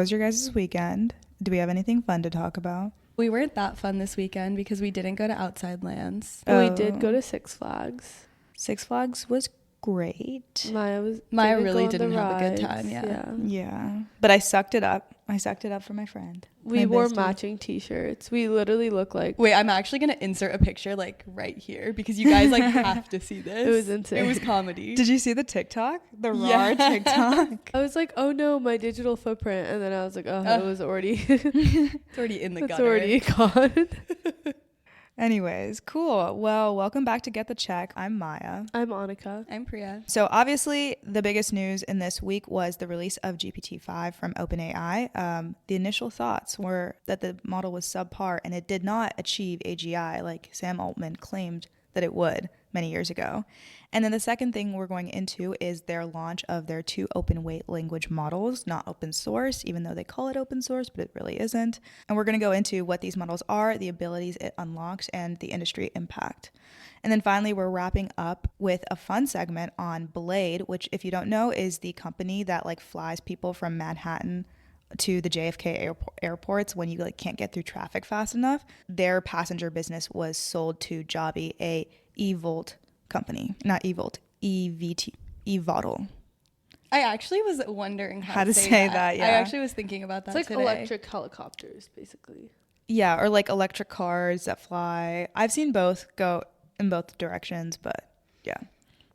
was your guys' weekend? Do we have anything fun to talk about? We weren't that fun this weekend because we didn't go to Outside Lands. We did go to Six Flags. Six Flags was great. Maya really didn't have a good time. Yeah. But I sucked it up. For my friend. We wore matching t-shirts. We literally look like... Wait, I'm actually going to insert a picture like right here because you guys like have to see this. It was insane. It was comedy. Did you see the TikTok? The raw TikTok? I was like, oh no, my digital footprint. And then I was like, it was already... It's already in the gutter. It's already gone. Anyways, cool. Well, welcome back to Get the Check. I'm Maya. I'm Annika. I'm Priya. So obviously the biggest news in this week was the release of GPT-5 from OpenAI. The initial thoughts were that the model was subpar and it did not achieve AGI like Sam Altman claimed that it would many years ago. And then the second thing we're going into is their launch of their 2 open weight language models, not open source, even though they call it open source, but it really isn't. And we're going to go into what these models are, the abilities it unlocks, and the industry impact. And then finally, we're wrapping up with a fun segment on Blade, which, if you don't know, is the company that like flies people from Manhattan to the JFK airports when you like can't get through traffic fast enough. Their passenger business was sold to Joby, a eVolt company, not eVolt, eVTOL. I actually was wondering how to say that. Yeah, I actually was thinking about that. It's like today. electric helicopters, basically. Yeah, or like electric cars that fly. I've seen both go in both directions, but yeah.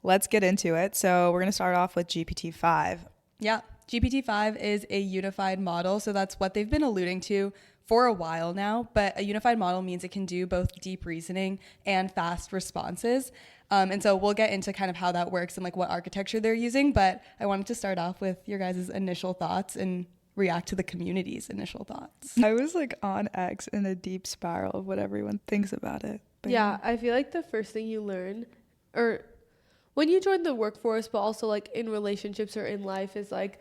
Let's get into it. So we're going to start off with GPT-5. Yeah, GPT-5 is a unified model. So that's what they've been alluding to for a while now. But a unified model means it can do both deep reasoning and fast responses. And so we'll get into kind of how that works and like what architecture they're using. But I wanted to start off with your guys' initial thoughts and react to the community's initial thoughts. I was like on X in a deep spiral of what everyone thinks about it. But yeah, I feel like the first thing you learn, or when you join the workforce, but also like in relationships or in life, is like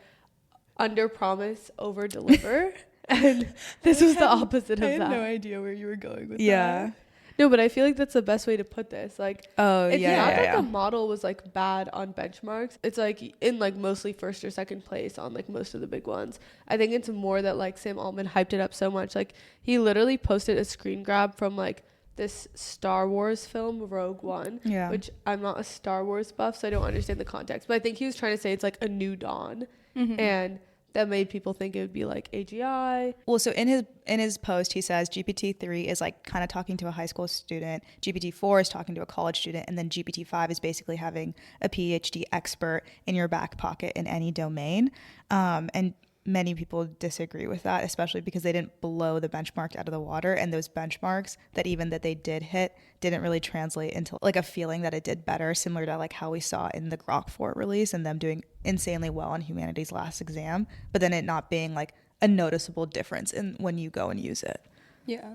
under promise, over deliver. And this was the opposite of that. I had no idea where you were going with that. No, but I feel like that's the best way to put this. Like, it's not that the model was like bad on benchmarks. It's like in like mostly first or second place on like most of the big ones. I think it's more that like Sam Altman hyped it up so much. Like he literally posted a screen grab from like this Star Wars film, Rogue One, which I'm not a Star Wars buff, so I don't understand the context. But I think he was trying to say it's like a new dawn. Mm-hmm. And that made people think it would be like AGI. Well, so in his post, he says GPT-3 is like kind of talking to a high school student, GPT-4 is talking to a college student, and then GPT-5 is basically having a PhD expert in your back pocket in any domain. And many people disagree with that, especially because they didn't blow the benchmark out of the water, and those benchmarks that they did hit didn't really translate into like a feeling that it did better, similar to like how we saw in the Grok 4 release and them doing insanely well on humanity's last exam, but then it not being like a noticeable difference in when you go and use it. Yeah,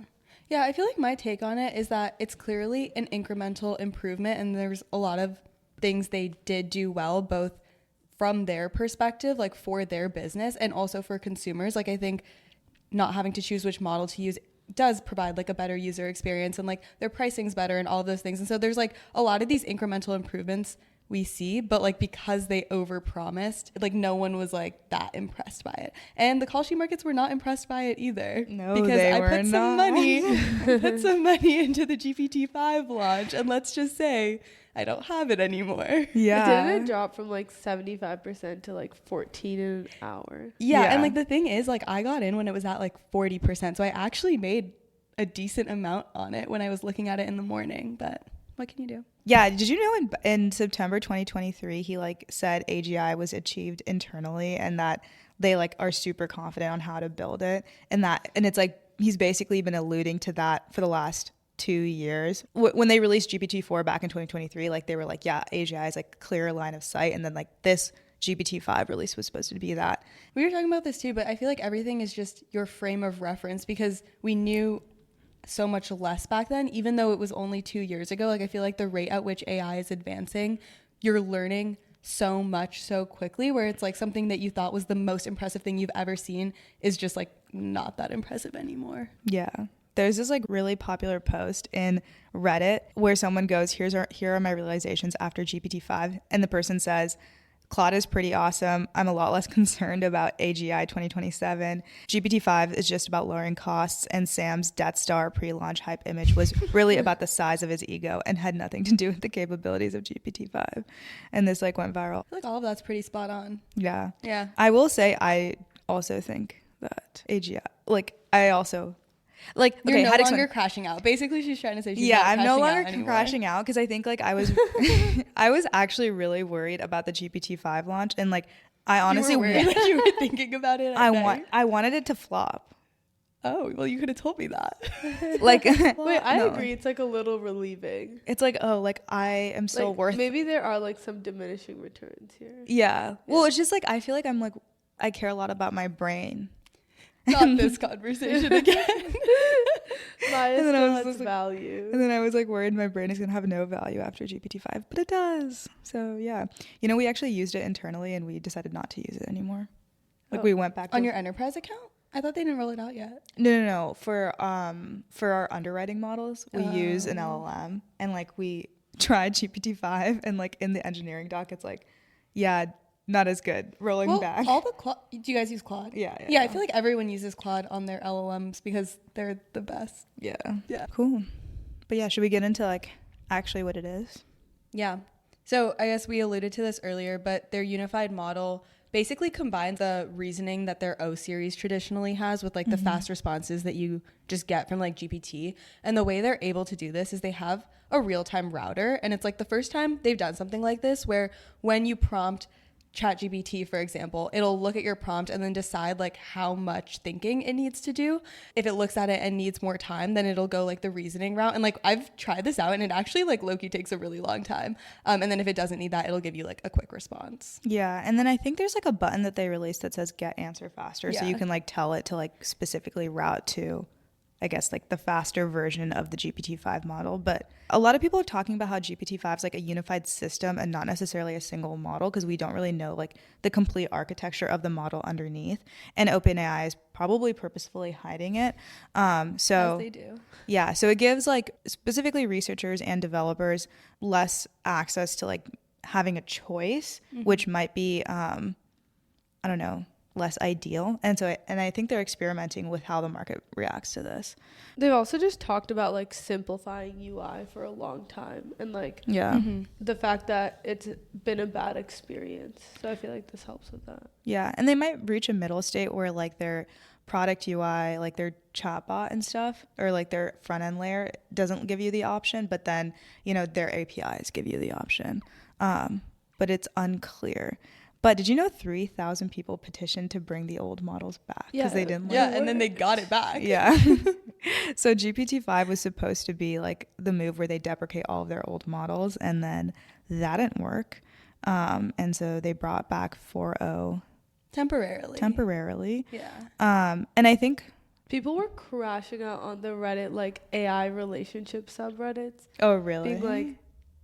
I feel like my take on it is that it's clearly an incremental improvement, and there's a lot of things they did do well, both from their perspective, like for their business, and also for consumers. Like I think not having to choose which model to use does provide like a better user experience, and like their pricing's better and all of those things. And so there's like a lot of these incremental improvements we see, but like because they overpromised, like no one was like that impressed by it. And the call sheet markets were not impressed by it either. No, because they I were put some money into the GPT-5 launch, and let's just say I don't have it anymore. Yeah. Didn't it drop from like 75% to like 14 in an hour? Yeah, and like the thing is, like I got in when it was at like 40%, so I actually made a decent amount on it when I was looking at it in the morning. But what can you do? Yeah, did you know in September 2023 he like said AGI was achieved internally, and that they like are super confident on how to build it, and it's like he's basically been alluding to that for the last 2 years. When they released GPT-4 back in 2023, like they were like, yeah, AGI is like clear line of sight, and then like this GPT-5 release was supposed to be that. We were talking about this too, but I feel like everything is just your frame of reference, because we knew so much less back then, even though it was only 2 years ago. Like I feel like the rate at which AI is advancing, you're learning so much so quickly, where it's like something that you thought was the most impressive thing you've ever seen is just like not that impressive anymore. Yeah. There's this like really popular post in Reddit where someone goes, here are my realizations after GPT-5. And the person says, Claude is pretty awesome. I'm a lot less concerned about AGI 2027. GPT-5 is just about lowering costs, and Sam's Death Star pre-launch hype image was really about the size of his ego and had nothing to do with the capabilities of GPT-5. And this like went viral. I feel like all of that's pretty spot on. Yeah. Yeah. I will say I also think that AGI, like I also like you're no longer crashing out. Basically, she's trying to say she's I'm no longer crashing out because I think like I was I was actually really worried about the GPT-5 launch, and like I honestly you were thinking about it. I wanted it to flop. Oh, well, you could have told me that. Like, wait, I agree. It's like a little relieving. It's like, oh, like I am still like, worth. Maybe there are like some diminishing returns here. Yeah. Well, it's just like I feel like I'm like I care a lot about my brain. Not this conversation again. Maya still has value. And then I was like worried my brain is gonna have no value after GPT-5, but it does. So yeah, you know, we actually used it internally, and we decided not to use it anymore. Like we went back on your enterprise account. I thought they didn't roll it out yet. No. For our underwriting models, we use an LLM, and like we tried GPT-5, and like in the engineering doc, it's like, yeah, not as good. Rolling back. All the do you guys use Claude? Yeah. I feel like everyone uses Claude on their LLMs because they're the best. Yeah. Cool. But yeah, should we get into like actually what it is? Yeah. So I guess we alluded to this earlier, but their unified model basically combines the reasoning that their O series traditionally has with like the fast responses that you just get from like GPT. And the way they're able to do this is they have a real-time router, and it's like the first time they've done something like this where when you prompt ChatGPT, for example, it'll look at your prompt and then decide like how much thinking it needs to do. If it looks at it and needs more time, then it'll go like the reasoning route. And like I've tried this out, and it actually like low-key takes a really long time. And then if it doesn't need that, it'll give you like a quick response. Yeah. And then I think there's like a button that they released that says get answer faster. So you can like tell it to like specifically route to, I guess, like the faster version of the GPT-5 model. But a lot of people are talking about how GPT-5 is like a unified system and not necessarily a single model, because we don't really know like the complete architecture of the model underneath. And OpenAI is probably purposefully hiding it. As they do. Yeah. So it gives like specifically researchers and developers less access to like having a choice, which might be, I don't know, less ideal. And I think they're experimenting with how the market reacts to this. They've also just talked about like simplifying UI for a long time, and like the fact that it's been a bad experience. So I feel like this helps with that. Yeah. And they might reach a middle state where like their product UI, like their chatbot and stuff, or like their front end layer doesn't give you the option, but then, you know, their APIs give you the option. But it's unclear. But did you know 3,000 people petitioned to bring the old models back because they didn't like it? And then they got it back. Yeah. So GPT-5 was supposed to be like the move where they deprecate all of their old models, and then that didn't work. And so they brought back 4.0 temporarily. Yeah. And I think people were crashing out on the Reddit like AI relationship subreddits. Oh, really? Being like,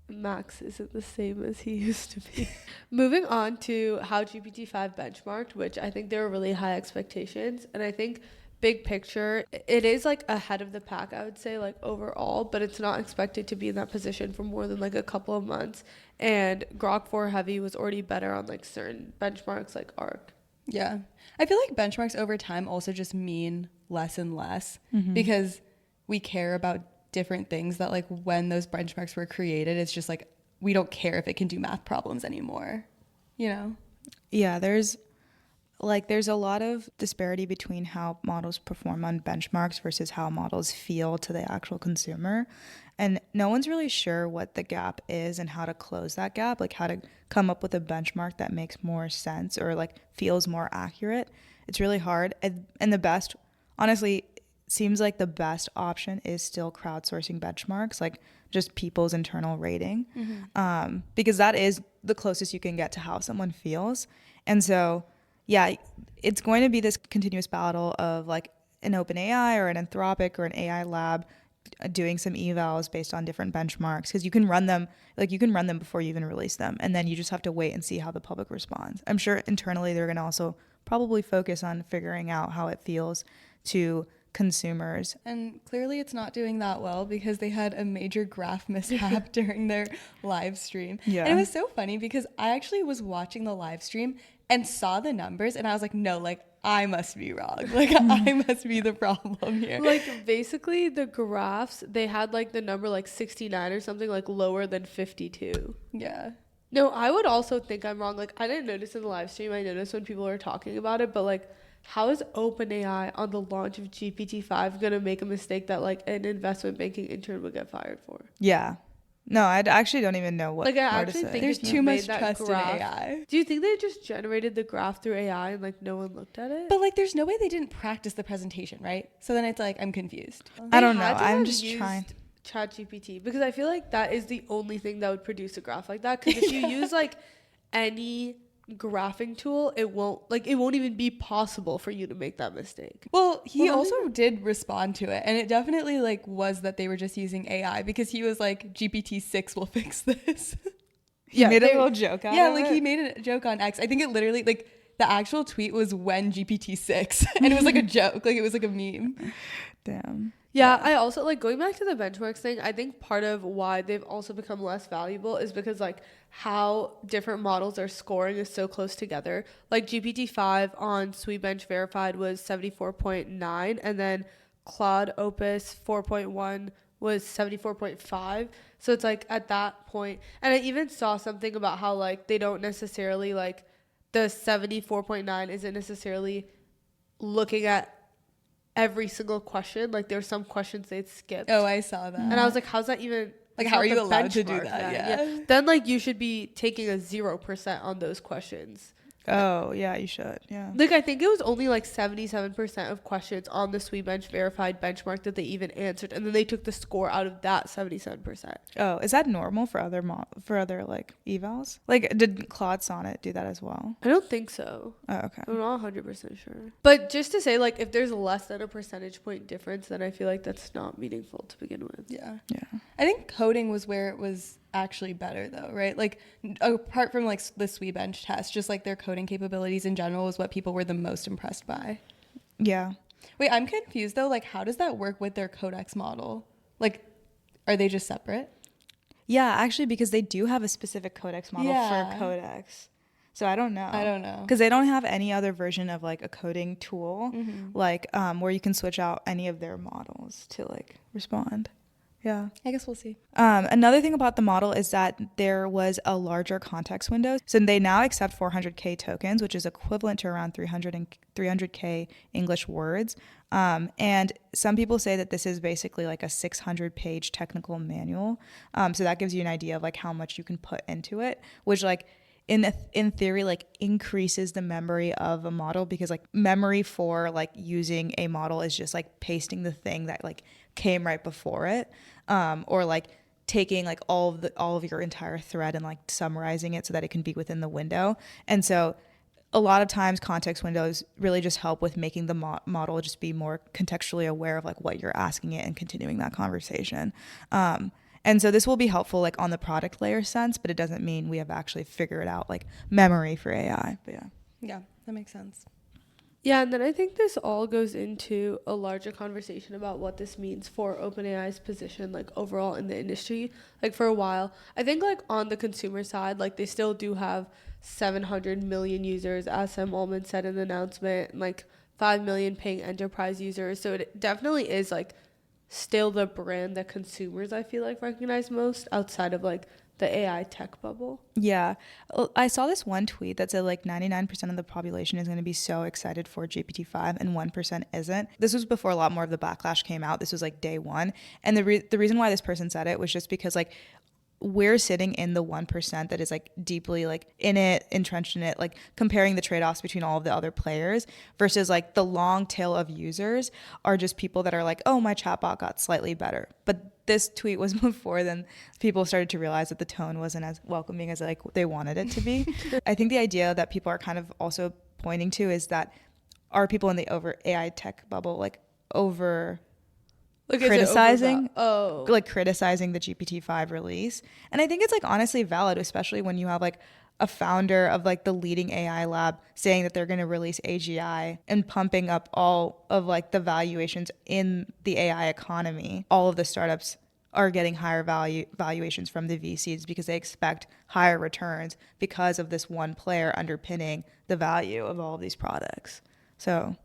Max isn't the same as he used to be. Moving on to how GPT-5 benchmarked, which I think there were really high expectations. And I think big picture, it is like ahead of the pack, I would say, like overall, but it's not expected to be in that position for more than like a couple of months. And Grok 4 Heavy was already better on like certain benchmarks like ARC. Yeah. I feel like benchmarks over time also just mean less and less because we care about different things that like when those benchmarks were created, it's just like we don't care if it can do math problems anymore, you know? Yeah, there's a lot of disparity between how models perform on benchmarks versus how models feel to the actual consumer, and no one's really sure what the gap is and how to close that gap, like how to come up with a benchmark that makes more sense or like feels more accurate. It's really hard, and the best, honestly, seems like the best option is still crowdsourcing benchmarks, like just people's internal rating, because that is the closest you can get to how someone feels. And so, yeah, it's going to be this continuous battle of like an OpenAI or an Anthropic or an AI lab doing some evals based on different benchmarks, because you can run them before you even release them, and then you just have to wait and see how the public responds. I'm sure internally they're going to also probably focus on figuring out how it feels to consumers. And clearly it's not doing that well because they had a major graph mishap during their live stream. Yeah. And it was so funny because I actually was watching the live stream and saw the numbers and I was like, no, like I must be wrong. Like I must be the problem here. Like basically the graphs, they had like the number like 69 or something, like lower than 52. Yeah. No, I would also think I'm wrong. Like I didn't notice in the live stream. I noticed when people were talking about it, but like how is OpenAI on the launch of GPT-5 going to make a mistake that like an investment banking intern would get fired for? Yeah. No, I actually don't even know what like I more actually to say. think There's if you too much made that trust graph, in AI. Do you think they just generated the graph through AI and like no one looked at it? But like there's no way they didn't practice the presentation, right? So then it's like I'm confused. I don't know. Had to I'm have just used trying. ChatGPT because I feel like that is the only thing that would produce a graph like that. Because if you use like any graphing tool, it won't even be possible for you to make that mistake. Well, he also did respond to it, and it definitely like was that they were just using AI because he was like GPT-6 will fix this. He made a little joke out of it. Yeah, like he made a joke on X. I think it literally like the actual tweet was when GPT-6 and it was like a joke, like it was like a meme. Damn. Yeah, I also like going back to the benchmarks thing. I think part of why they've also become less valuable is because like how different models are scoring is so close together. Like GPT-5 on Sweetbench Verified was 74.9, and then Claude Opus 4.1 was 74.5. So it's like at that point, and I even saw something about how like they don't necessarily like the 74.9 isn't necessarily looking at every single question. Like there's some questions they'd skipped. Oh, I saw that. And I was like, how's that even like how are you allowed to do that? Yeah. Then like you should be taking a 0% on those questions. Oh, yeah, you should. Yeah. Like I think it was only like 77% of questions on the Sweetbench Verified benchmark that they even answered, and then they took the score out of that 77%. Oh, is that normal for other like evals? Like did Claude Sonnet do that as well? I don't think so. Oh, okay. I'm not 100% sure. But just to say, like, if there's less than a percentage point difference, then I feel like that's not meaningful to begin with. Yeah. Yeah. I think coding was where it was actually better though, right? Like apart from like the Sweetbench test, just like their coding capabilities in general was what people were the most impressed by. Yeah. Wait, I'm confused though. Like how does that work with their Codex model? Like are they just separate? Yeah, actually, because they do have a specific codex model for codex. So I don't know. Because they don't have any other version of like a coding tool, like where you can switch out any of their models to like respond. Yeah. I guess we'll see. Another thing about the model is that there was a larger context window. So they now accept 400K tokens, which is equivalent to around 300K English words. And some people say that this is basically like a 600-page technical manual. So that gives you an idea of like how much you can put into it, which like in theory like increases the memory of a model, because like memory for like using a model is just like pasting the thing that like came right before it, or like taking like all of your entire thread and like summarizing it so that it can be within the window. And so a lot of times context windows really just help with making the model just be more contextually aware of like what you're asking it and continuing that conversation. And so this will be helpful like on the product layer sense, but it doesn't mean we have actually figured out like memory for AI. But yeah, that makes sense. Yeah, and then I think this all goes into a larger conversation about what this means for OpenAI's position, like overall in the industry. Like for a while, I think like on the consumer side, like they still do have 700 million users, as Sam Altman said in the announcement, and like 5 million paying enterprise users. So it definitely is like still the brand that consumers, I feel like, recognize most outside of like the AI tech bubble. Yeah. I saw this one tweet that said like 99% of the population is going to be so excited for GPT-5 and 1% isn't. This was before a lot more of the backlash came out. This was like day one. And the reason why this person said it was just because like we're sitting in the 1% that is like deeply like in it, entrenched in it, like comparing the trade-offs between all of the other players versus like the long tail of users are just people that are like, oh, my chatbot got slightly better. But this tweet was before then people started to realize that the tone wasn't as welcoming as like they wanted it to be. I think the idea that people are kind of also pointing to is that are people in the over AI tech bubble like over like criticizing criticizing the GPT-5 release. And I think it's like honestly valid, especially when you have like a founder of like the leading AI lab saying that they're going to release AGI and pumping up all of like the valuations in the AI economy. All of the startups are getting higher valuations from the VCs because they expect higher returns because of this one player underpinning the value of all of these products. So,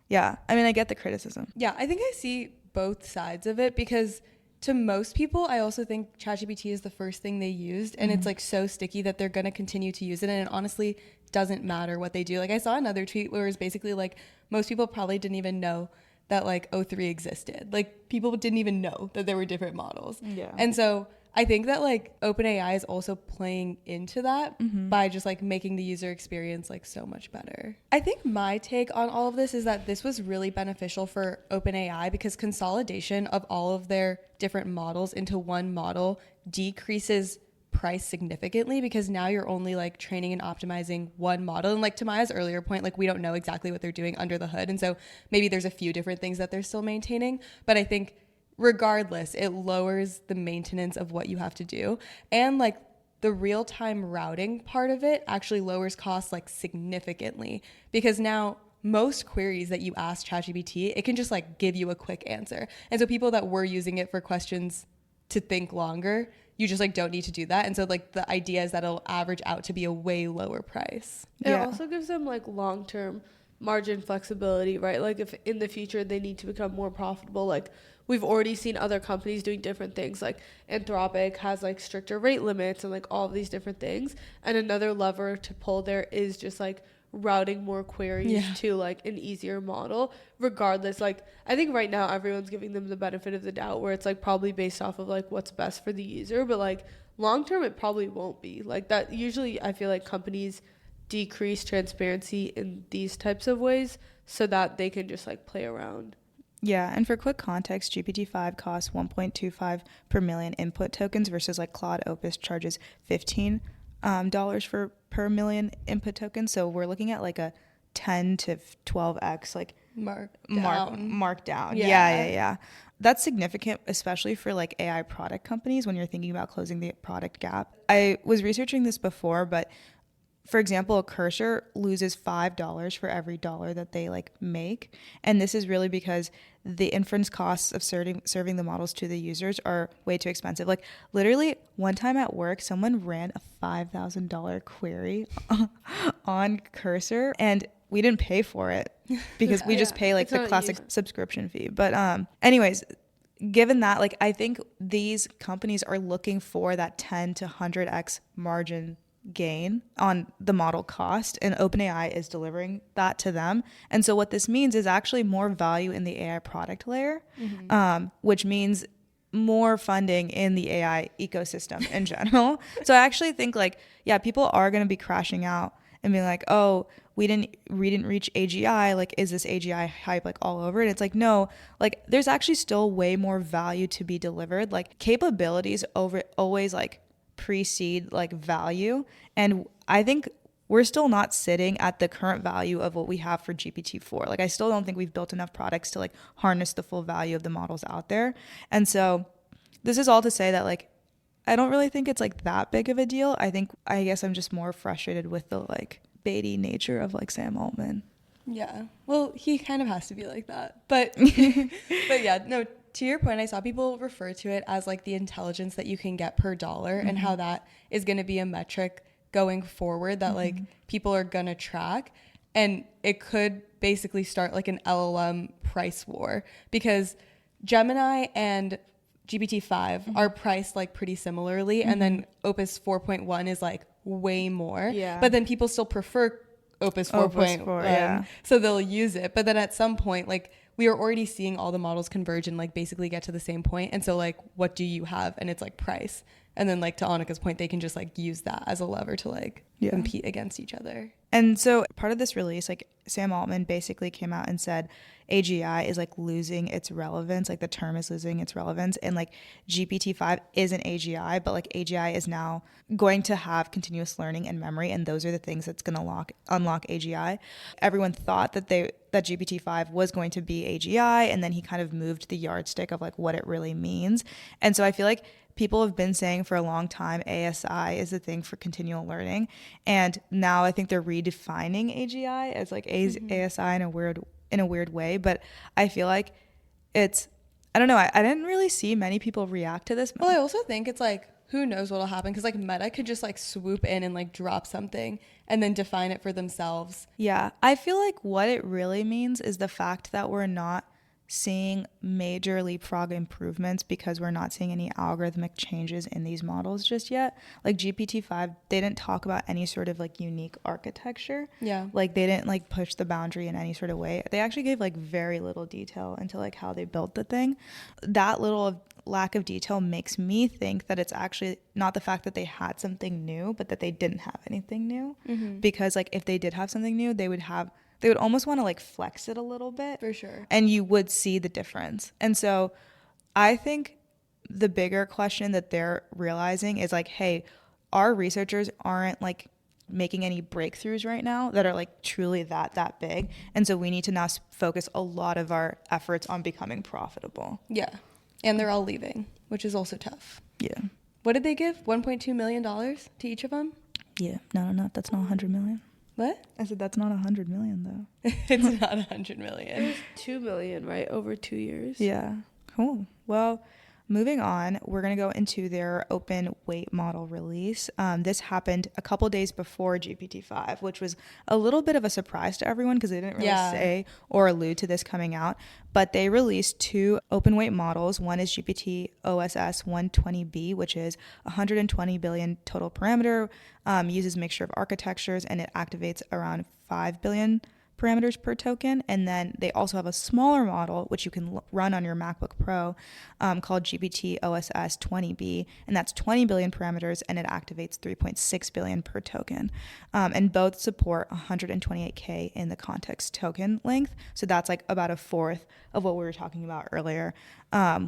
yeah, I mean, I get the criticism. Yeah, I think I see both sides of it because to most people, I also think ChatGPT is the first thing they used, and it's like so sticky that they're going to continue to use it, and it honestly doesn't matter what they do. Like I saw another tweet where it was basically like most people probably didn't even know that like O3 existed. Like people didn't even know that there were different models. Yeah. And so I think that like OpenAI is also playing into that by just like making the user experience like so much better. I think my take on all of this is that this was really beneficial for OpenAI because consolidation of all of their different models into one model decreases price significantly because now you're only like training and optimizing one model. And like to Maya's earlier point, like we don't know exactly what they're doing under the hood. And so maybe there's a few different things that they're still maintaining. But I think regardless, it lowers the maintenance of what you have to do. And like the real-time routing part of it actually lowers costs like significantly because now most queries that you ask ChatGPT, it can just like give you a quick answer. And so people that were using it for questions to think longer, you just like don't need to do that. And so like the idea is that it'll average out to be a way lower price. It also gives them like long-term margin flexibility, right? Like if in the future they need to become more profitable, like we've already seen other companies doing different things, like Anthropic has like stricter rate limits and like all of these different things. And another lever to pull there is just like routing more queries to like an easier model. Regardless, like I think right now everyone's giving them the benefit of the doubt where it's like probably based off of like what's best for the user, but like long term it probably won't be like that. Usually I feel like companies decrease transparency in these types of ways so that they can just like play around. Yeah, and for quick context, GPT-5 costs 1.25 per million input tokens versus like Claude Opus charges $15 for per million input tokens. So we're looking at like a 10 to 12x like markdown. Yeah. That's significant, especially for like AI product companies when you're thinking about closing the product gap. I was researching this before, but for example, a cursor loses $5 for every dollar that they like make. And this is really because the inference costs of serving the models to the users are way too expensive. Like literally one time at work, someone ran a $5,000 query on Cursor and we didn't pay for it because we just pay like the classic subscription fee. But anyways, given that, like I think these companies are looking for that 10 to 100x margin gain on the model cost, and OpenAI is delivering that to them. And so what this means is actually more value in the AI product layer, which means more funding in the AI ecosystem in general. So I actually think like, yeah, people are going to be crashing out and being like, oh, we didn't reach AGI. Like, is this AGI hype like all over it? It's like, no, like there's actually still way more value to be delivered. Like capabilities always like precede like value, and I think we're still not sitting at the current value of what we have for GPT-4. Like I still don't think we've built enough products to like harness the full value of the models out there. And so this is all to say that like I don't really think it's like that big of a deal. I guess I'm just more frustrated with the like baity nature of like Sam Altman. Yeah, well, he kind of has to be like that, but but yeah, no, to your point, I saw people refer to it as like the intelligence that you can get per dollar and how that is going to be a metric going forward that like people are going to track. And it could basically start like an LLM price war because Gemini and GPT-5 are priced like pretty similarly. And then Opus 4.1 is like way more. Yeah. But then people still prefer Opus 4.1. Yeah. So they'll use it. But then at some point, like we are already seeing all the models converge and like basically get to the same point. And so like, what do you have? And it's like price. And then like to Annika's point, they can just like use that as a lever to like compete against each other. And so part of this release, like Sam Altman basically came out and said AGI is like losing its relevance, like the term is losing its relevance, and like GPT-5 isn't AGI, but like AGI is now going to have continuous learning and memory, and those are the things that's going to unlock AGI. Everyone thought that that GPT-5 was going to be AGI, and then he kind of moved the yardstick of like what it really means. And so I feel like people have been saying for a long time ASI is the thing for continual learning, and now I think they're redefining AGI as like ASI in a weird way. But I feel like it's, I don't know, I didn't really see many people react to this. Well, I also think it's like, who knows what'll happen, because like Meta could just like swoop in and like drop something and then define it for themselves. Yeah, I feel like what it really means is the fact that we're not seeing major leapfrog improvements because we're not seeing any algorithmic changes in these models just yet. Like GPT-5, they didn't talk about any sort of like unique architecture. Yeah. Like they didn't like push the boundary in any sort of way. They actually gave like very little detail into like how they built the thing. That little lack of detail makes me think that it's actually not the fact that they had something new, but that they didn't have anything new. Because like if they did have something new, they would almost want to like flex it a little bit. For sure. And you would see the difference. And so I think the bigger question that they're realizing is like, hey, our researchers aren't like making any breakthroughs right now that are like truly that big. And so we need to now focus a lot of our efforts on becoming profitable. Yeah. And they're all leaving, which is also tough. Yeah. What did they give? $1.2 million to each of them? Yeah. No. That's not 100 million. What? I said that's not 100 million though. It's not 100 million. It was 2 million, right? Over 2 years. Yeah. Cool. Well, moving on, we're going to go into their open weight model release. This happened a couple days before GPT-5, which was a little bit of a surprise to everyone because they didn't really say or allude to this coming out. But they released 2 open weight models. One is GPT OSS 120B, which is 120 billion total parameter, uses a mixture of architectures, and it activates around 5 billion parameters per token. And then they also have a smaller model which you can run on your MacBook Pro, called GPT OSS 20B, and that's 20 billion parameters, and it activates 3.6 billion per token. And both support 128K in the context token length, so that's like about a fourth of what we were talking about earlier,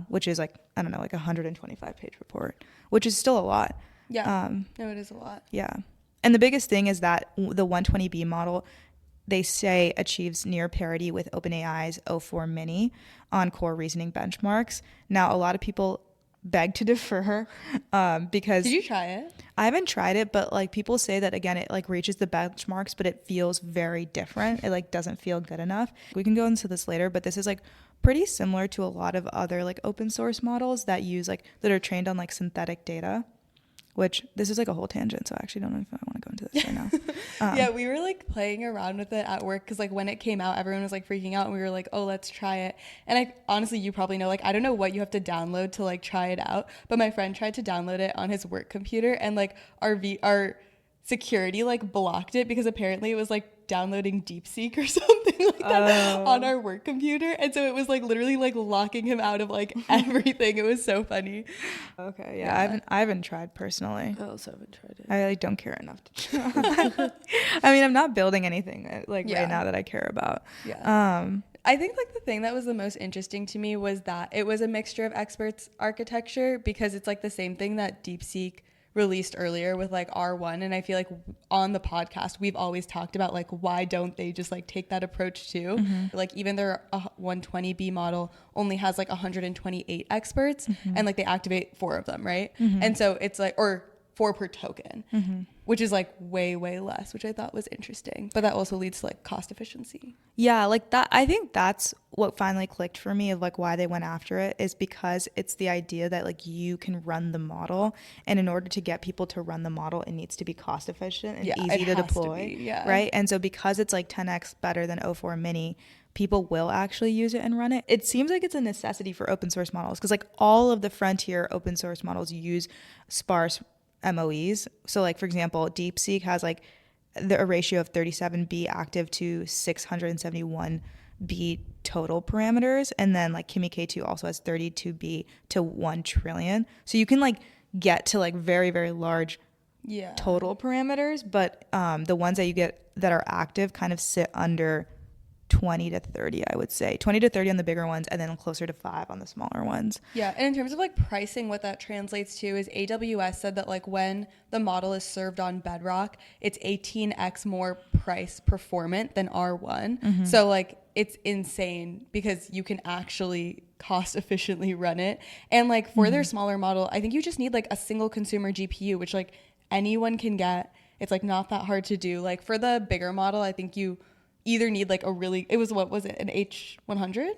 which is like, I don't know, like a 125 page report, which is still a lot. No, it is a lot. Yeah. And the biggest thing is that the 120B model, they say, achieves near parity with OpenAI's O4 Mini on core reasoning benchmarks. Now, a lot of people beg to differ because... Did you try it? I haven't tried it, but like people say that, again, it like reaches the benchmarks, but it feels very different. It like doesn't feel good enough. We can go into this later, but this is like pretty similar to a lot of other like open source models that are trained on like synthetic data. Which, this is like a whole tangent, so I actually don't know if I want to go into this right now. Yeah, we were like playing around with it at work because like when it came out, everyone was like freaking out, and we were like, oh, let's try it. And I honestly, you probably know, like I don't know what you have to download to like try it out, but my friend tried to download it on his work computer, and like our security like blocked it because apparently it was like downloading DeepSeek or something like that on our work computer, and so it was like literally like locking him out of like everything. It was so funny. Okay, yeah. I haven't tried personally. I also haven't tried it. I like don't care enough to try. I mean, I'm not building anything like right now that I care about. I think like the thing that was the most interesting to me was that it was a mixture of experts architecture, because it's like the same thing that DeepSeek released earlier with like R1, and I feel like on the podcast we've always talked about like why don't they just like take that approach too. Like even their 120B model only has like 128 experts, and like they activate 4 of them, right? And so it's like, or 4 per token, which is like way less, which I thought was interesting, but that also leads to like cost efficiency. Yeah, like that, I think that's what finally clicked for me of like why they went after it, is because it's the idea that like you can run the model, and in order to get people to run the model, it needs to be cost efficient and easy to deploy, right? And so because it's like 10x better than O4 Mini, people will actually use it and run it. It seems like it's a necessity for open source models, because like all of the frontier open source models use sparse MOEs. So like, for example, DeepSeek has like a ratio of 37B active to 671B total parameters. And then like Kimi K2 also has 32B to 1 trillion. So you can like get to like very, very large total parameters. But the ones that you get that are active kind of sit under 20 to 30, I would say 20 to 30 on the bigger ones, and then closer to 5 on the smaller ones. Yeah. And in terms of like pricing, what that translates to is AWS said that like when the model is served on Bedrock, it's 18x more price performant than R1. So like it's insane because you can actually cost efficiently run it. And like for their smaller model, I think you just need like a single consumer GPU, which like anyone can get. It's like not that hard to do. Like for the bigger model, I think you either need like what was it, an H100?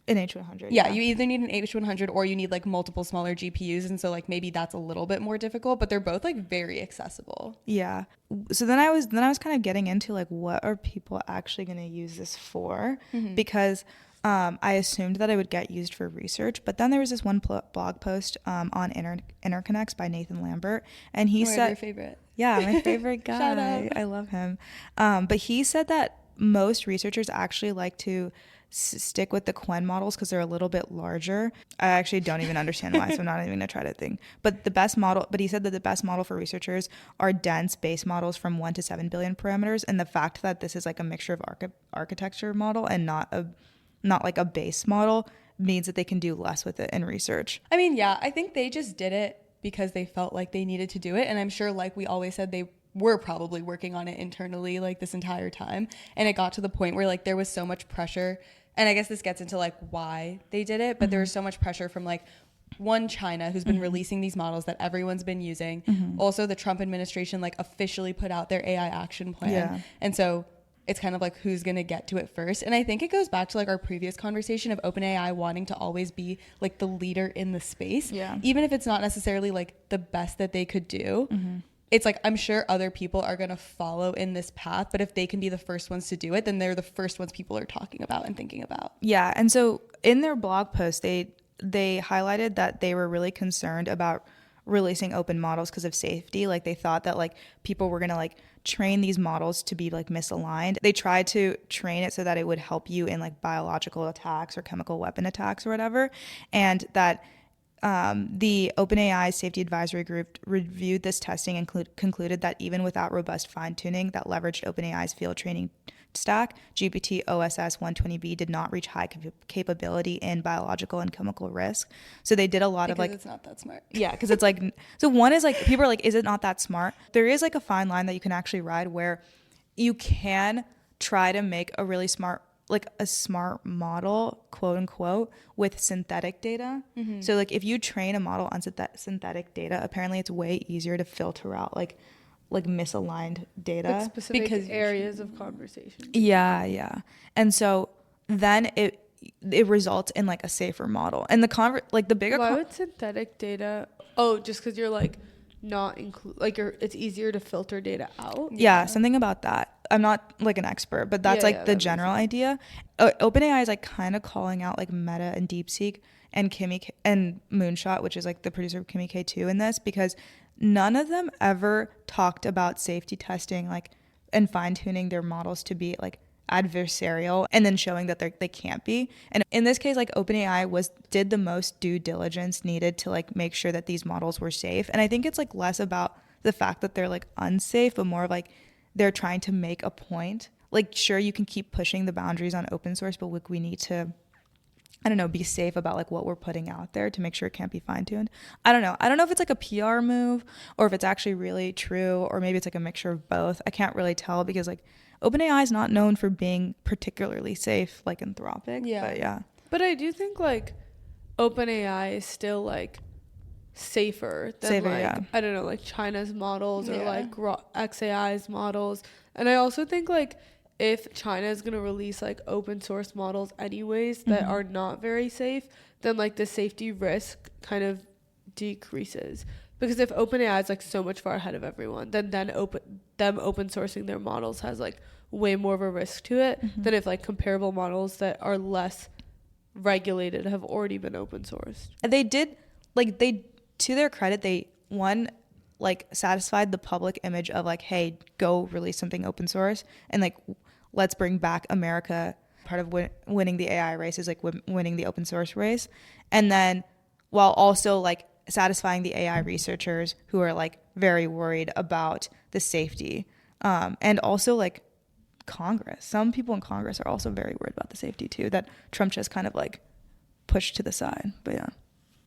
An H100. Yeah, you either need an H100 or you need like multiple smaller GPUs. And so like maybe that's a little bit more difficult, but they're both like very accessible. Yeah. So then I was kind of getting into like, what are people actually going to use this for? Because I assumed that it would get used for research, but then there was this one blog post on Interconnects by Nathan Lambert, and he said, your favorite. Yeah, my favorite guy. Shout out. I love him. But he said that most researchers actually like to stick with the Quen models because they're a little bit larger. I actually don't even understand why, so I'm not even gonna try to think. But he said that the best model for researchers are dense base models from 1 to 7 billion parameters, and the fact that this is like a mixture of architecture model and not like a base model means that they can do less with it in research. I mean, yeah, I think they just did it because they felt like they needed to do it, and I'm sure, like we always said, they were probably working on it internally like this entire time, and it got to the point where like there was so much pressure. And I guess this gets into like why they did it, but there was so much pressure from like China, who's been releasing these models that everyone's been using. Also, the Trump administration like officially put out their AI action plan. Yeah. And so it's kind of like who's going to get to it first. And I think it goes back to like our previous conversation of OpenAI wanting to always be like the leader in the space. Yeah. Even if it's not necessarily like the best that they could do. It's like, I'm sure other people are going to follow in this path, but if they can be the first ones to do it, then they're the first ones people are talking about and thinking about. Yeah. And so in their blog post, they highlighted that they were really concerned about releasing open models because of safety. Like they thought that like people were going to like train these models to be like misaligned. They tried to train it so that it would help you in like biological attacks or chemical weapon attacks or whatever. And that the OpenAI Safety Advisory Group reviewed this testing and concluded that even without robust fine-tuning that leveraged OpenAI's field training stack, GPT OSS 120B did not reach high capability in biological and chemical risk. So they did a lot of like... it's not that smart. Yeah, because it's like... So one is like, people are like, is it not that smart? There is like a fine line that you can actually ride where you can try to make a really smart model, quote unquote, with synthetic data. So like if you train a model on synthetic data, apparently it's way easier to filter out like misaligned data. Like specific areas of conversation. Yeah. And so then it results in like a safer model. And the bigger... Why would synthetic data... Oh, just because you're like not include... Like it's easier to filter data out? Yeah, something about that. I'm not like an expert, but that's the general idea. OpenAI is like kind of calling out like Meta and DeepSeek and and Moonshot, which is like the producer of Kimi K2 in this, because none of them ever talked about safety testing like and fine-tuning their models to be like adversarial and then showing that they can't be. And in this case, like OpenAI did the most due diligence needed to like make sure that these models were safe. And I think it's like less about the fact that they're like unsafe, but more of like they're trying to make a point. Like, sure, you can keep pushing the boundaries on open source, but like we need to, I don't know, be safe about like what we're putting out there to make sure it can't be fine-tuned. I don't know if it's like a PR move or if it's actually really true, or maybe it's like a mixture of both. I can't really tell because like OpenAI is not known for being particularly safe, like Anthropic. Yeah. But I do think like OpenAI is still like safer than I don't know, like China's models or like XAI's models. And I also think like if China is going to release like open source models anyways that are not very safe, then like the safety risk kind of decreases. Because if OpenAI is like so much far ahead of everyone, then open sourcing their models has like way more of a risk to it than if like comparable models that are less regulated have already been open sourced. They did to their credit, they satisfied the public image of like, hey, go release something open source and like let's bring back America. Part of winning the AI race is like winning the open source race, and then while also like satisfying the AI researchers who are like very worried about the safety, and also like Congress. Some people in Congress are also very worried about the safety too, that Trump just kind of like pushed to the side. But yeah.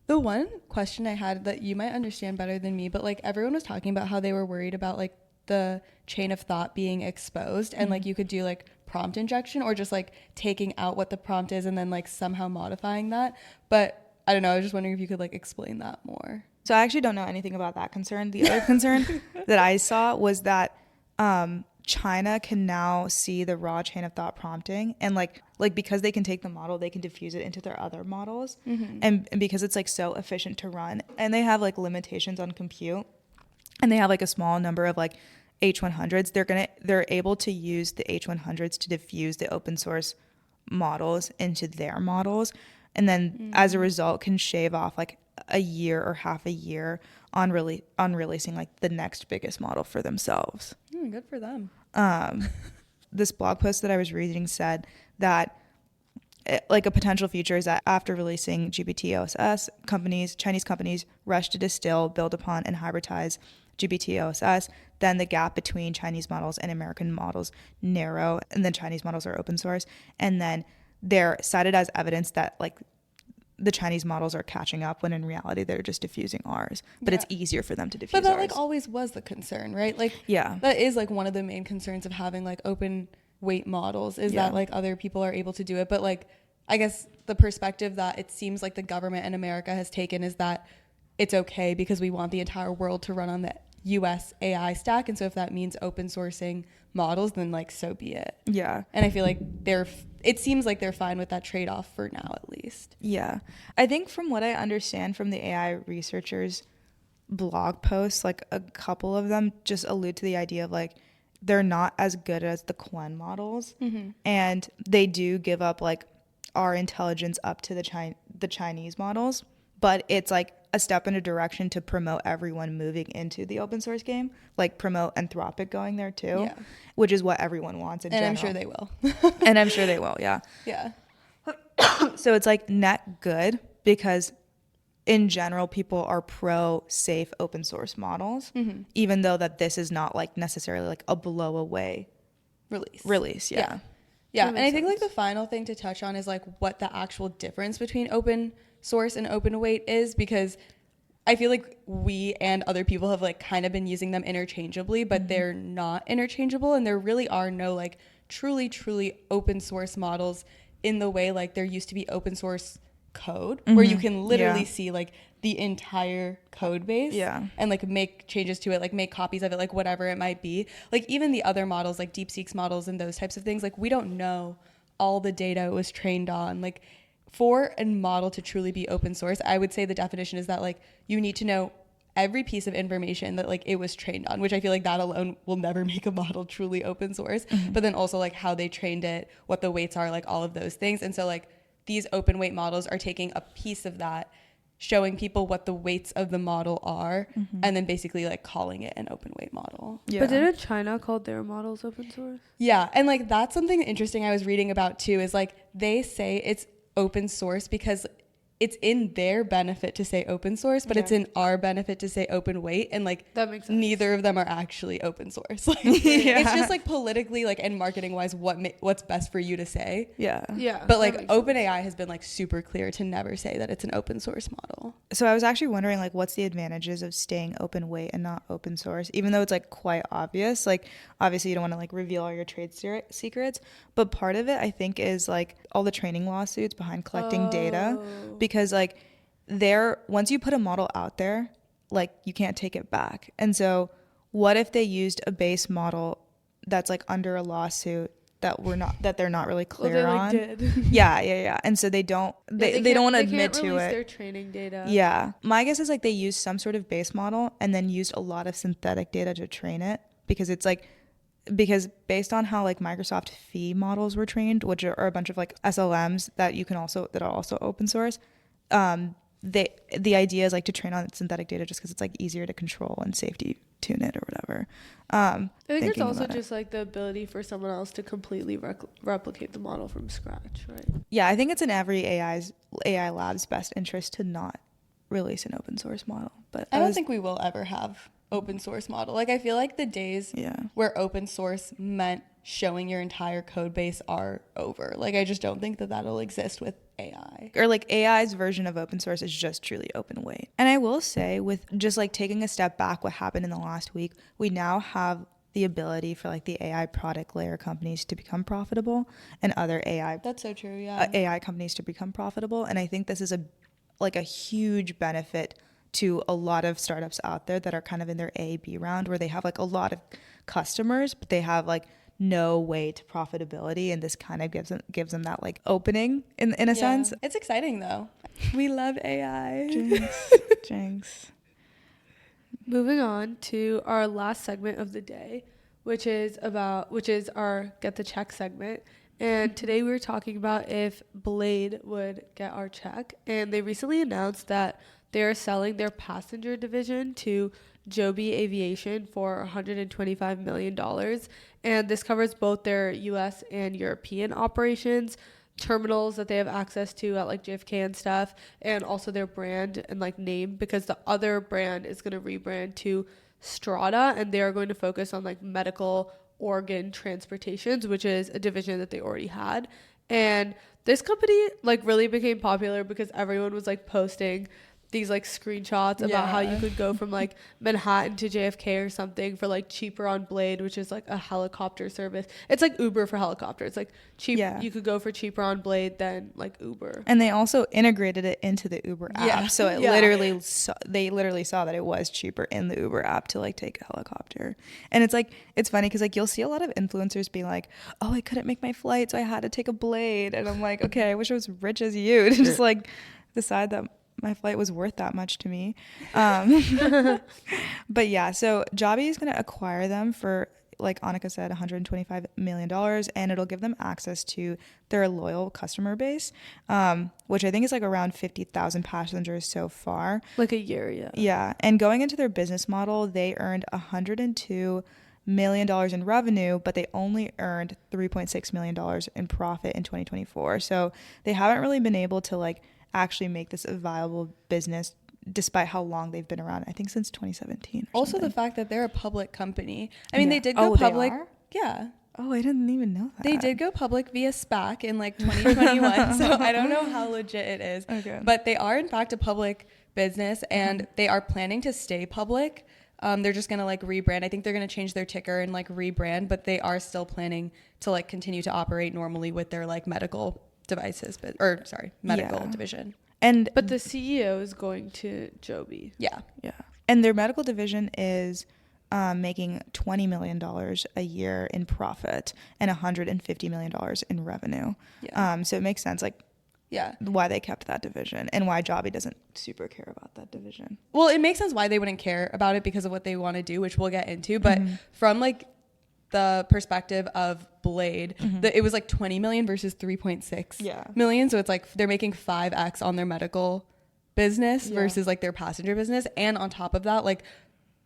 The one question I had that you might understand better than me, but like everyone was talking about how they were worried about like the chain of thought being exposed and like you could do like prompt injection or just like taking out what the prompt is and then like somehow modifying that. But I don't know, I was just wondering if you could like explain that more. So I actually don't know anything about that concern. The other concern that I saw was that China can now see the raw chain of thought prompting, and like because they can take the model, they can diffuse it into their other models, and because it's like so efficient to run, and they have like limitations on compute, and they have like a small number of like H100s, they're able to use the H100s to diffuse the open source models into their models, and then as a result can shave off like a year or half a year on releasing like the next biggest model for themselves. Good for them. This blog post that I was reading said that like a potential future is that after releasing GPT-OSS, Chinese companies rush to distill, build upon, and hybridize GPT-OSS. Then the gap between Chinese models and American models narrow, and then Chinese models are open source, and then they're cited as evidence that like the Chinese models are catching up when in reality they're just diffusing ours, but it's easier for them to diffuse ours. But that ours. like always was the concern, right? Like yeah, that is like one of the main concerns of having like open weight models is that like other people are able to do it. But like I guess the perspective that it seems like the government in America has taken is that it's okay because we want the entire world to run on the US AI stack, and so if that means open sourcing models, then like so be it. Yeah. And I feel like it seems like they're fine with that trade-off for now at least. Yeah. I think from what I understand from the AI researchers blog posts, like a couple of them just allude to the idea of like they're not as good as the Quen models, and they do give up like our intelligence up to the Chinese models, but it's like a step in a direction to promote everyone moving into the open source game, like promote Anthropic going there too, which is what everyone wants in general. I'm sure they will. And I'm sure they will, yeah. Yeah. So it's like net good because in general people are pro safe open source models, even though that this is not like necessarily like a blow away release. Yeah. And I think like the final thing to touch on is like what the actual difference between open source and open weight is, because I feel like we and other people have like kind of been using them interchangeably, but they're not interchangeable, and there really are no like truly open source models in the way like there used to be open source code where you can literally see like the entire code base and like make changes to it, like make copies of it, like whatever it might be. Like even the other models like DeepSeek's models and those types of things, like we don't know all the data it was trained on. Like for a model to truly be open source, I would say the definition is that like you need to know every piece of information that like it was trained on, which I feel like that alone will never make a model truly open source. But then also like how they trained it, what the weights are, like all of those things. And so like these open weight models are taking a piece of that, showing people what the weights of the model are, and then basically like calling it an open weight model. Yeah. But didn't China call their models open source? Yeah. And like that's something interesting I was reading about too, is like they say it's open source because it's in their benefit to say open source, but it's in our benefit to say open weight, and like that makes sense. Neither of them are actually open source. Like it's just like politically like and marketing wise what's best for you to say. Yeah. But like OpenAI has been like super clear to never say that it's an open source model. So I was actually wondering like what's the advantages of staying open weight and not open source, even though it's like quite obvious. Like obviously you don't want to like reveal all your trade secrets, but part of it I think is like all the training lawsuits behind collecting data, because like once you put a model out there, like you can't take it back. And so what if they used a base model that's like under a lawsuit that they're not really clear on? Did. Yeah. And so they don't want to admit to it. Their training data. Yeah. My guess is like they used some sort of base model and then used a lot of synthetic data to train it, because based on how like Microsoft Phi models were trained, which are a bunch of like SLMs that are also open source, the idea is like to train on synthetic data just because it's like easier to control and safety tune it or whatever. I think it's also just like the ability for someone else to completely replicate the model from scratch, right? Yeah, I think it's in every AI lab's best interest to not release an open source model. But I don't think we will ever have open source model. Like I feel like the days where open source meant showing your entire code base are over. Like I just don't think that that'll exist with AI. Or like AI's version of open source is just truly open weight. And I will say, with just like taking a step back, what happened in the last week, we now have the ability for like the AI product layer companies to become profitable and other That's so true. Yeah. AI companies to become profitable. And I think this is a huge benefit to a lot of startups out there that are kind of in their A/B round, where they have like a lot of customers, but they have like no way to profitability, and this kind of gives them that like opening in a sense. It's exciting though. We love AI. Jinx. Moving on to our last segment of the day, which is our Get the Check segment. And today we were talking about if Blade would get our check. And they recently announced that they are selling their passenger division to Joby Aviation for $125 million. And this covers both their US and European operations, terminals that they have access to at like JFK and stuff, and also their brand and like name, because the other brand is going to rebrand to Strata, and they are going to focus on like medical organ transportations, which is a division that they already had. And this company like really became popular because everyone was like posting these like screenshots about how you could go from like Manhattan to JFK or something for like cheaper on Blade, which is like a helicopter service. It's like Uber for helicopters. It's like cheap. Yeah. You could go for cheaper on Blade than like Uber. And they also integrated it into the Uber app. Yeah. So it they literally saw that it was cheaper in the Uber app to like take a helicopter. And it's like, it's funny because like you'll see a lot of influencers being like, oh, I couldn't make my flight, so I had to take a Blade. And I'm like, okay, I wish I was rich as you to just like decide that my flight was worth that much to me. But yeah, so Joby is going to acquire them for, like Annika said, $125 million, and it'll give them access to their loyal customer base, which I think is like around 50,000 passengers so far. Like a year, yeah. Yeah, and going into their business model, they earned $102 million in revenue, but they only earned $3.6 million in profit in 2024. So they haven't really been able to like actually make this a viable business despite how long they've been around. I think since 2017. Also something. The fact that they're a public company. I mean, they did go public. They are? Yeah. Oh, I didn't even know that. They did go public via SPAC in like 2021. So I don't know how legit it is. Okay. But they are in fact a public business, and they are planning to stay public. They're just going to like rebrand. I think they're going to change their ticker and like rebrand, but they are still planning to like continue to operate normally with their like medical devices, medical division. But the CEO is going to Joby. Yeah. And their medical division is making $20 million a year in profit and $150 million in revenue. Yeah. So it makes sense, like, why they kept that division and why Joby doesn't super care about that division. Well, it makes sense why they wouldn't care about it because of what they want to do, which we'll get into. But from like the perspective of Blade, it was like 20 million versus 3.6 million. So it's like they're making 5x on their medical business versus like their passenger business. And on top of that, like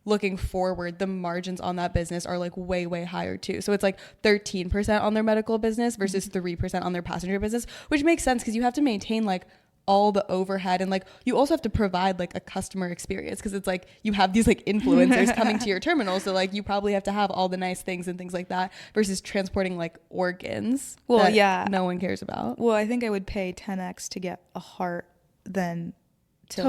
looking forward, the margins on that business are like way, way higher too. So it's like 13% on their medical business versus 3% on their passenger business, which makes sense because you have to maintain like all the overhead, and like you also have to provide like a customer experience because it's like you have these like influencers coming to your terminal, so like you probably have to have all the nice things and things like that versus transporting like organs no one cares about. Well, I think I would pay 10x to get a heart than to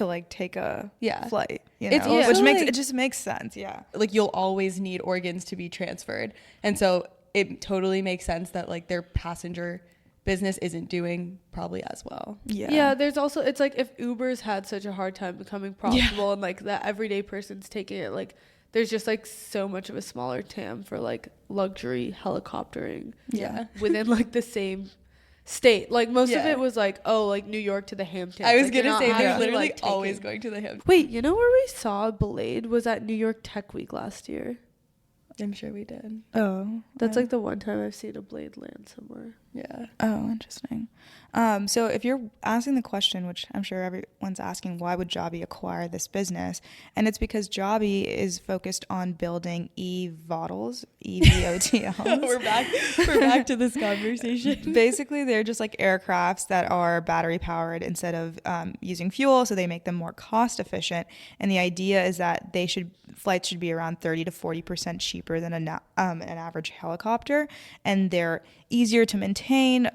like take a flight, you know? Which makes it just makes sense. Like you'll always need organs to be transferred, and so it totally makes sense that like their passenger business isn't doing probably as well. There's also, it's like if Uber's had such a hard time becoming profitable and like that everyday person's taking it, like there's just like so much of a smaller TAM for like luxury helicoptering within like the same state. Like most of it was like, oh, like New York to the Hamptons. I was like, gonna say they're literally like always going to the Hamptons. Wait, you know where we saw Blade was at New York Tech Week last year? I'm sure we did. Oh, that's like the one time I've seen a Blade land somewhere. Yeah. Oh, interesting. So if you're asking the question, which I'm sure everyone's asking, why would Joby acquire this business? And it's because Joby is focused on building eVTOLs, EVOTLs. We're back to this conversation. Basically, they're just like aircrafts that are battery powered instead of using fuel, so they make them more cost efficient. And the idea is that flights should be around 30 to 40% cheaper than an average helicopter, and they're easier to maintain,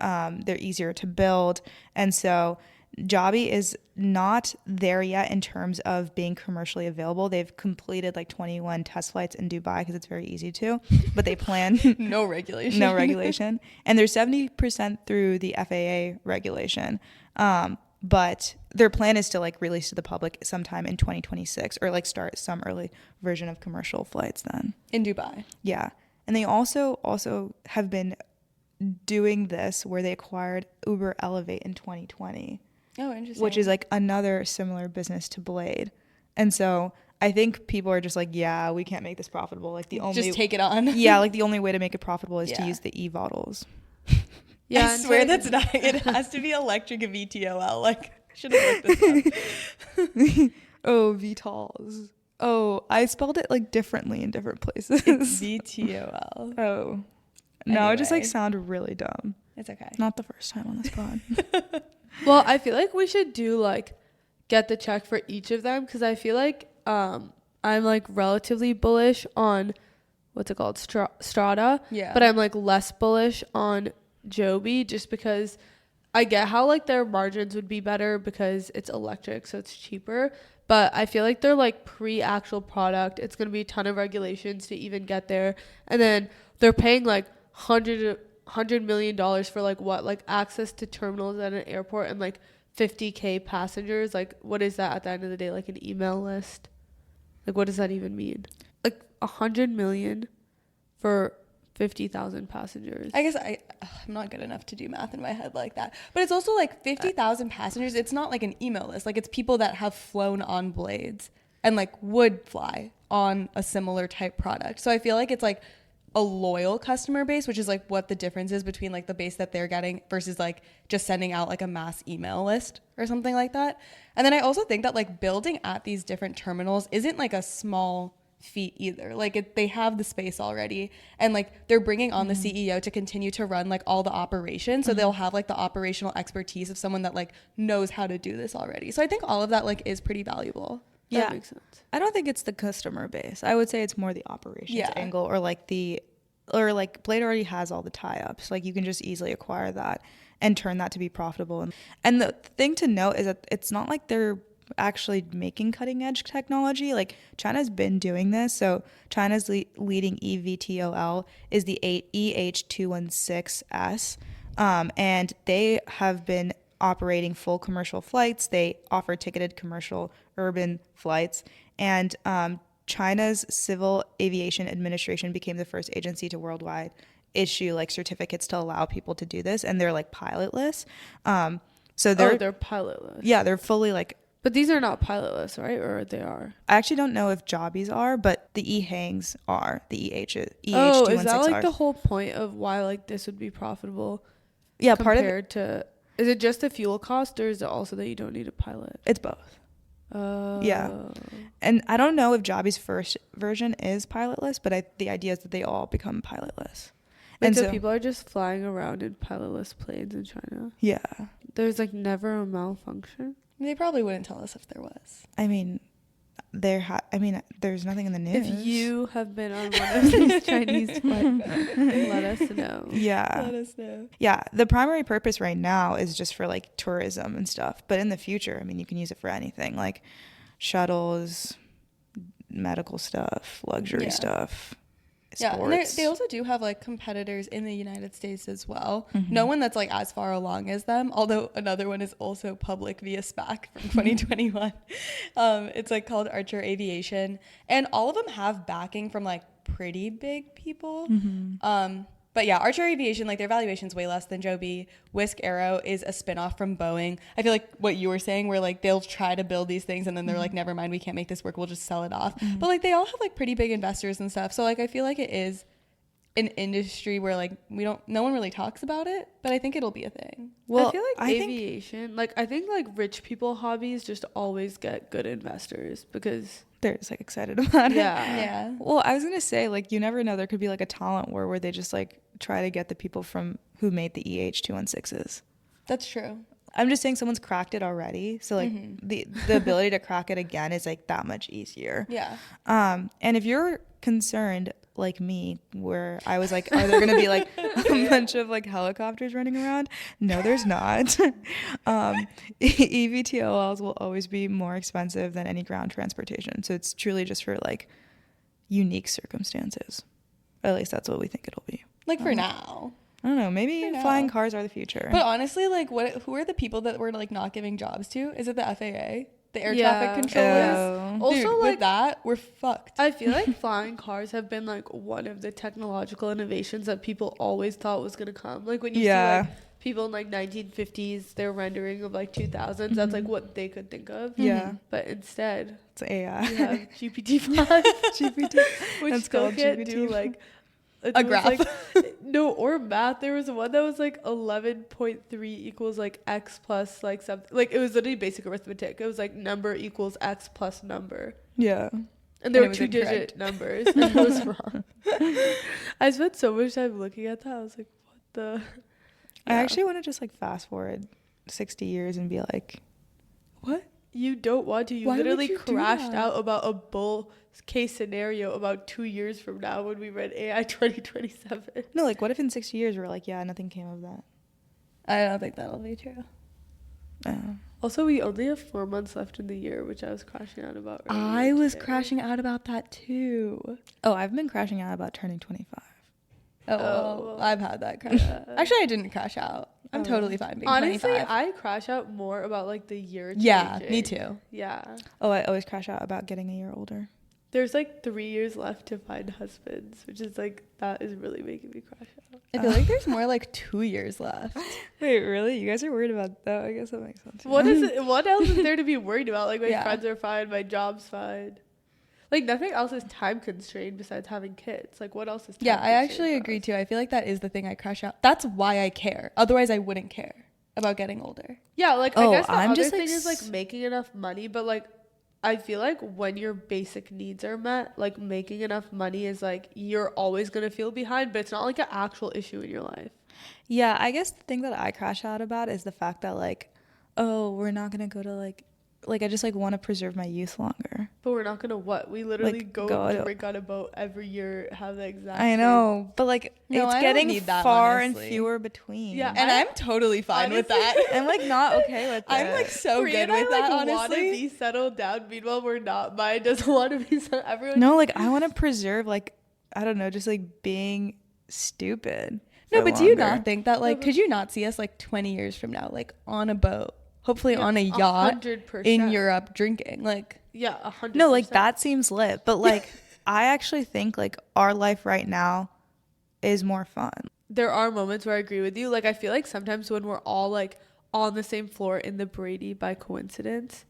they're easier to build, and so Joby is not there yet in terms of being commercially available. They've completed like 21 test flights in Dubai because it's very easy to, but they plan no regulation. No regulation. And they're 70% through the FAA regulation. But their plan is to like release to the public sometime in 2026 or like start some early version of commercial flights then. In Dubai. Yeah. And they also have been doing this where they acquired Uber Elevate in 2020. Oh, interesting. Which is like another similar business to Blade. And so I think people are just like, yeah, we can't make this profitable. Like the only just take it on. Yeah, like the only way to make it profitable is to use the e-bottles. Yeah, I swear that's not. It has to be electric VTOL. Like, should have looked this up. Oh, VTOLs. Oh, I spelled it like differently in different places. It's VTOL. Oh. No, it just like sounded really dumb. It's okay. Not the first time on this pod. Well, I feel like we should do like get the check for each of them because I feel like I'm like relatively bullish on what's it called Strata. Yeah. But I'm like less bullish on Joby just because I get how like their margins would be better because it's electric, so it's cheaper. But I feel like they're like pre-actual product. It's gonna be a ton of regulations to even get there, and then they're paying like $100 million for like what, like access to terminals at an airport and like 50K passengers. Like, what is that at the end of the day? Like an email list? Like, what does that even mean? Like 100 million for 50,000 passengers. I guess I'm not good enough to do math in my head like that. But it's also like 50,000 passengers. It's not like an email list. Like, it's people that have flown on Blades and like would fly on a similar type product. So I feel like it's like a loyal customer base, which is like what the difference is between like the base that they're getting versus like just sending out like a mass email list or something like that. And then I also think that like building at these different terminals isn't like a small feat either. Like they have the space already, and like they're bringing on the CEO to continue to run like all the operations, so they'll have like the operational expertise of someone that like knows how to do this already. So I think all of that like is pretty valuable. That makes sense. I don't think it's the customer base. I would say it's more the operations angle, or like Blade already has all the tie-ups. Like you can just easily acquire that and turn that to be profitable. And the thing to note is that it's not like they're actually making cutting edge technology. Like China's been doing this. So China's leading eVTOL is the EH216S, and they have been operating full commercial flights. They offer ticketed commercial urban flights, and China's Civil Aviation Administration became the first agency to worldwide issue like certificates to allow people to do this, and they're like pilotless. So they're pilotless. Yeah, they're fully like. But these are not pilotless, right? Or they are? I actually don't know if Jobbies are, but the E-Hangs are. The EH216 Oh, is that like the whole point of why like this would be profitable? Yeah, part of it. Is it just the fuel cost, or is it also that you don't need a pilot? It's both. Yeah. And I don't know if Jobby's first version is pilotless, but the idea is that they all become pilotless. And so people are just flying around in pilotless planes in China? Yeah. There's like never a malfunction? They probably wouldn't tell us if there was. I mean, there's nothing in the news. If you have been on one of these Chinese flights, let us know. Yeah. Let us know. Yeah. The primary purpose right now is just for like tourism and stuff. But in the future, I mean, you can use it for anything, like shuttles, medical stuff, luxury stuff. Yeah, sports. and they also do have like competitors in the United States as well. No one that's like as far along as them, although another one is also public via SPAC from 2021. It's like called Archer Aviation, and all of them have backing from like pretty big people. But yeah, Archer Aviation, like their valuation's way less than Joby. Whisk Aero is a spinoff from Boeing. I feel like what you were saying, where like they'll try to build these things and then they're like, never mind, we can't make this work, we'll just sell it off. But like they all have like pretty big investors and stuff. So like I feel like it is an industry where like no one really talks about it, but I think it'll be a thing. Well, I feel like aviation, I think like rich people hobbies just always get good investors because they're just like excited about it. Yeah. Well, I was gonna say like you never know, there could be like a talent war where they just like try to get the people from who made the EH216s. That's true. I'm just saying someone's cracked it already, so like the ability to crack it again is like that much easier. Yeah. And if you're concerned like me, where I was like, are there going to be like a bunch of like helicopters running around? No, there's not. EVTOLs will always be more expensive than any ground transportation. So it's truly just for like unique circumstances. At least that's what we think it'll be. Like for now. I don't know. Maybe flying cars are the future. But honestly, like, who are the people that we're like not giving jobs to? Is it the FAA? The air traffic controllers? Also, dude, like, with that, we're fucked. I feel like flying cars have been like one of the technological innovations that people always thought was gonna come. Like when you see like people in like 1950s, their rendering of like 2000s, that's like what they could think of. Yeah. But instead, it's AI. you have GPT-5, which That's still called can't GPT. do like A graph. Like, no, or math. There was one that was like 11.3 equals like x plus like something. Like it was literally basic arithmetic. It was like number equals x plus number. Yeah. And there were it was 2-digit numbers. And it was wrong. I spent so much time looking at that. I was like, what the? I actually want to just like fast forward 60 years and be like, what? You don't want to. You Why would literally you do crashed that? out about a bull case scenario about 2 years from now when we read AI 2027. No, like what if in 60 years we're like, yeah, nothing came of that? I don't think that'll be true. Also, we only have 4 months left in the year, which I was crashing out about earlier I was today. crashing out about that too. Oh, I've been crashing out about turning 25. Oh, well, I've had that crash. Actually, I didn't crash out. I'm totally fine being Honestly, 25. I crash out more about like the year Yeah, changing. me too. Yeah. Oh, I always crash out about getting a year older. There's like 3 years left to find husbands, which is like, that is really making me crash out. I feel like there's more like 2 years left. Wait, really? You guys are worried about that? I guess that makes sense. What is it? What else is there to be worried about? Like my Yeah. friends are fine, my job's fine. Like nothing else is time constrained besides having kids. Like what else is time Yeah, I constrained actually for agree us? too. I feel like that is the thing I crash out. That's why I care. Otherwise, I wouldn't care about getting older. Yeah, like Oh, I guess the I'm other just, thing like, is like making enough money, but like I feel like when your basic needs are met, like making enough money is like you're always gonna feel behind, but it's not like an actual issue in your life. Yeah, I guess the thing that I crash out about is the fact that like, oh, we're not gonna go to like I just like want to preserve my youth longer. But we're not gonna what? We literally Like, go go to- drink on a boat every year, have the exact I same- know, but like No, it's I don't getting need that, far honestly. and fewer between. Yeah, And I'm totally fine with that. I'm like not okay with it. I'm like so Brie good and I, with that, want to honestly. be settled down. Meanwhile, we're not. Mine doesn't want to be settled. Everyone. No, like I want to preserve like I don't know, just like being stupid. No, for but do you longer. not think that like could you not see us like 20 years from now like on a boat, hopefully on a yacht 100%. in Europe drinking? Like Yeah, 100%. No, like that seems lit, but like I actually think like our life right now is more fun. There are moments where I agree with you. Like I feel like sometimes when we're all like on the same floor in the Brady by coincidence,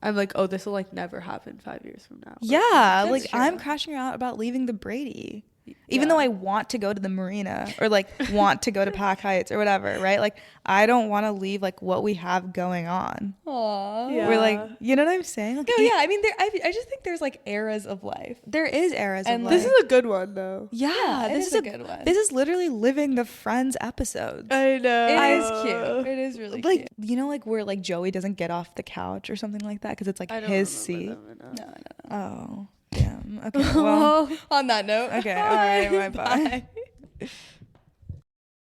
I'm like, oh, this will like never happen 5 years from now. Yeah, like true. I'm crashing out about leaving the Brady. Even Yeah. though I want to go to the marina or like want to go to Pack Heights or whatever, right? Like I don't want to leave like what we have going on. aw. Yeah. We're like, you know what I'm saying? Like, No, yeah, I mean I just think there's like eras of life. there is eras And, of This life. is a good one though. Yeah, it this is is a good one. This is literally living the Friends episodes. I know. It is cute. It is really Like cute. you know, like where like Joey doesn't get off the couch or something like that because it's like I don't his remember seat. them enough. No. Oh, damn. Okay, well, On that note. okay, all right, bye. Bye.